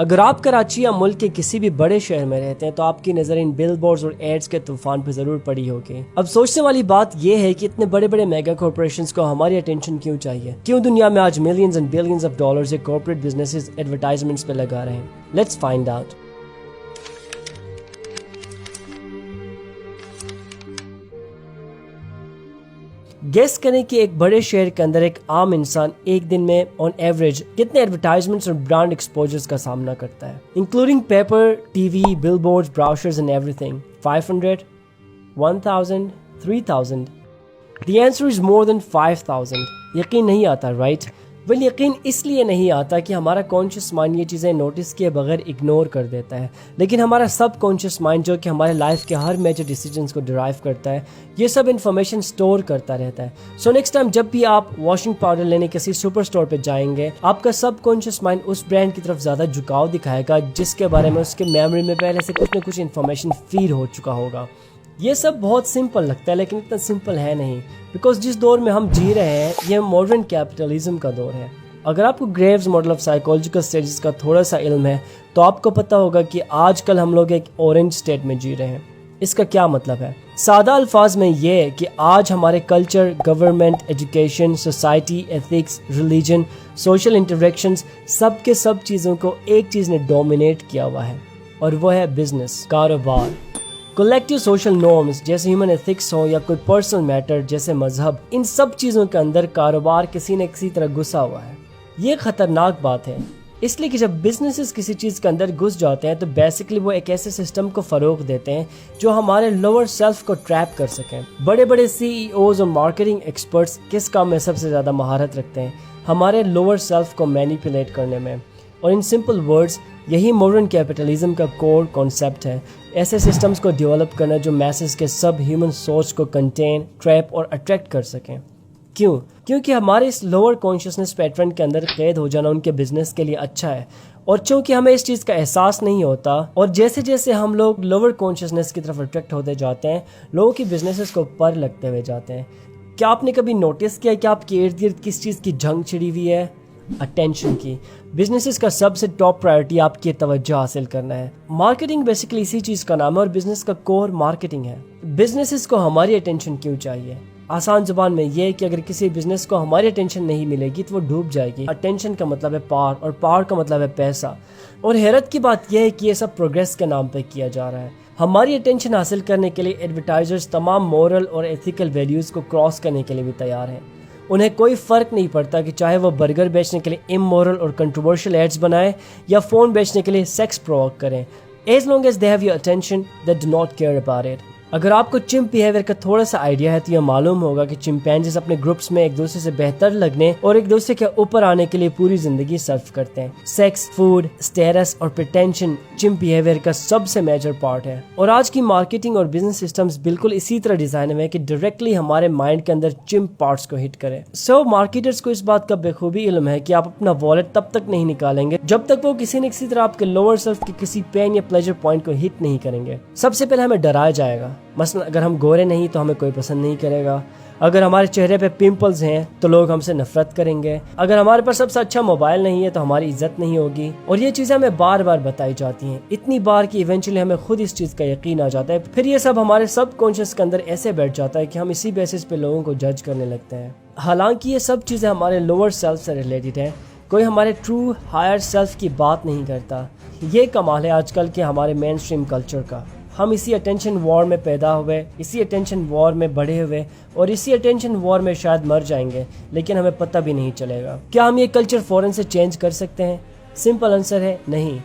अगर आप कराची या मुल्क के किसी भी बड़े शहर में रहते हैं तो आपकी नज़र इन बिलबोर्ड्स और एड्स के तूफान पर जरूर पड़ी होगी। अब सोचने वाली बात यह है कि इतने बड़े बड़े मेगा कॉर्पोरेशंस को हमारी अटेंशन क्यों चाहिए, क्यों दुनिया में आज millions and billions of dollars corporate businesses advertisements पे लगा रहे हैं। Let's find out. गेस करें कि एक बड़े शहर के अंदर एक आम इंसान एक दिन में ऑन एवरेज कितने एडवर्टाइजमेंट्स और ब्रांड एक्सपोजर्स का सामना करता है, including paper, TV, billboards, brochures and everything. 500, 1000, 3000? The answer is more than 5000। यकीन नहीं आता, राइट? वेल, यकीन इसलिए नहीं आता कि हमारा कॉन्शियस माइंड ये चीज़ें नोटिस किए बगैर इग्नोर कर देता है, लेकिन हमारा सब कॉन्शियस माइंड जो कि हमारे लाइफ के हर मेजर डिसीजंस को डिराइव करता है, ये सब इन्फॉर्मेशन स्टोर करता रहता है। सो नेक्स्ट टाइम जब भी आप वॉशिंग पाउडर लेने किसी सुपर स्टोर पे जाएंगे, आपका सब कॉन्शियस माइंड उस ब्रांड की तरफ ज़्यादा झुकाव दिखाएगा जिसके बारे में उसके मेमोरी में पहले से कुछ न कुछ इन्फॉर्मेशन फीड हो चुका होगा। ये सब बहुत सिंपल लगता है, लेकिन इतना सिंपल है नहीं, बिकॉज जिस दौर में हम जी रहे हैं ये मॉडर्न कैपिटलिज्म का दौर है। अगर आपको Graves model of psychological stages का थोड़ा सा इल्म है तो आपको पता होगा कि आजकल हम लोग एक ऑरेंज स्टेट में जी रहे हैं। इसका क्या मतलब है? सादा अल्फाज में ये कि आज हमारे culture, government, education, society, ethics, religion, social interactions, सब के सब चीज़ों को एक चीज़ ने डोमिनेट किया हुआ है, और वो है बिजनेस, कारोबार। कलेक्टिव सोशल नॉर्म्स जैसे ह्यूमन एथिक्स हो या कोई पर्सनल मैटर जैसे मजहब, इन सब चीज़ों के अंदर कारोबार किसी न किसी तरह घुसा हुआ है। ये खतरनाक बात है, इसलिए कि जब बिजनेसेस किसी चीज़ के अंदर घुस जाते हैं तो बेसिकली वो एक ऐसे सिस्टम को फ़रोग देते हैं जो हमारे लोअर सेल्फ को ट्रैप कर सकें। बड़े बड़े CEOs और मार्केटिंग एक्सपर्ट्स किस काम में सबसे ज़्यादा महारत रखते हैं? हमारे लोअर सेल्फ को मैनिपुलेट करने में। और इन सिंपल वर्ड्स, यही मॉडर्न कैपिटलिज्म का कोर कॉन्सेप्ट है, ऐसे सिस्टम्स को डेवलप करना जो मैसेज के सब ह्यूमन सोच को कंटेन, ट्रैप और अट्रैक्ट कर सकें। क्यों? क्योंकि हमारे इस लोअर कॉन्शियसनेस पैटर्न के अंदर कैद हो जाना उनके बिजनेस के लिए अच्छा है, और चूंकि हमें इस चीज़ का एहसास नहीं होता, और जैसे जैसे हम लोग लोअर कॉन्शियसनेस की तरफ अट्रैक्ट होते जाते हैं, लोगों की बिजनेसेस को पर लगते हुए जाते हैं। क्या आपने कभी नोटिस किया कि आपके इर्द गिर्द किस चीज़ की जंग छिड़ी हुई है? अटेंशन की। बिजनेसेस का सबसे टॉप प्रायोरिटी आपकी तवज्जो हासिल करना है। मार्केटिंग बेसिकली इसी चीज़ का नाम है, और बिजनेस का कोर मार्केटिंग है। बिजनेसेस को हमारी अटेंशन क्यों चाहिए? आसान जुबान में यह कि अगर किसी बिजनेस को हमारी अटेंशन नहीं मिलेगी तो वो डूब जाएगी। अटेंशन का मतलब है पावर, और पावर का मतलब है पैसा। और हैरत की बात यह है कि ये सब प्रोग्रेस के नाम पे किया जा रहा है। हमारी अटेंशन हासिल करने के लिए एडवर्टाइजर्स तमाम मॉरल और एथिकल वैल्यूज़ को क्रॉस करने के लिए भी तैयार हैं। उन्हें कोई फ़र्क नहीं पड़ता कि चाहे वो बर्गर बेचने के लिए इमोरल और कंट्रोवर्शियल एड्स बनाएं या फ़ोन बेचने के लिए सेक्स प्रोवोक करें, as long as they have your attention they do not care about it. अगर आपको चिंप बिहेवियर का थोड़ा सा आइडिया है तो यह मालूम होगा कि चिंपैंजीज अपने ग्रुप्स में एक दूसरे से बेहतर लगने और एक दूसरे के ऊपर आने के लिए पूरी जिंदगी सर्व करते हैं। सेक्स, फूड, स्टेटस और प्रिटेंशन चिंप बिहेवियर का सबसे मेजर पार्ट है, और आज की मार्केटिंग और बिजनेस सिस्टम्स बिल्कुल इसी तरह डिजाइन हुए कि डायरेक्टली हमारे माइंड के अंदर चिंप पार्ट्स को हिट करें। सो मार्केटर्स को इस बात का बेखूबी इल्म है कि आप अपना वॉलेट तब तक नहीं निकालेंगे जब तक वो किसी न किसी तरह आपके लोअर सेल्फ के किसी पेन या प्लेजर पॉइंट को हिट नहीं करेंगे। सबसे पहले हमें डराया जाएगा, मसलन अगर हम गोरे नहीं तो हमें कोई पसंद नहीं करेगा, अगर हमारे चेहरे पे पिंपल्स हैं तो लोग हमसे नफरत करेंगे, अगर हमारे पास सबसे अच्छा मोबाइल नहीं है तो हमारी इज्जत नहीं होगी। और ये चीज़ें हमें बार बार बताई जाती हैं, इतनी बार कि इवेंचुअली हमें खुद इस चीज़ का यकीन आ जाता है। फिर ये सब हमारे सब कॉन्शियस के अंदर ऐसे बैठ जाता है कि हम इसी बेसिस पे लोगों को जज करने लगते हैं। हालांकि ये सब चीज़ें हमारे लोअर सेल्फ से रिलेटेड है, कोई हमारे ट्रू हायर सेल्फ की बात नहीं करता। ये कमाल है आजकल के हमारे मेन स्ट्रीम कल्चर का। हम इसी अटेंशन वॉर में पैदा हुए, इसी अटेंशन वॉर में बढ़े हुए, और इसी अटेंशन वॉर में शायद मर जाएंगे, लेकिन हमें पता भी नहीं चलेगा। क्या हम ये कल्चर फौरन से चेंज कर सकते हैं? सिंपल आंसर है नहीं,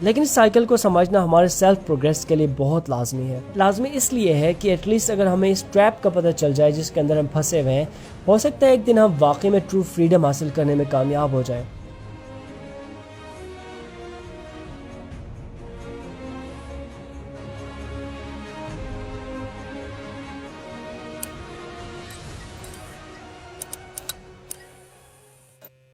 लेकिन इस साइकिल को समझना हमारे सेल्फ प्रोग्रेस के लिए बहुत लाजमी है। लाजमी इसलिए है कि एटलीस्ट अगर हमें इस ट्रैप का पता चल जाए जिसके अंदर हम फंसे हुए हैं, हो सकता है एक दिन हम वाकई में ट्रू फ्रीडम हासिल करने में कामयाब हो जाएं।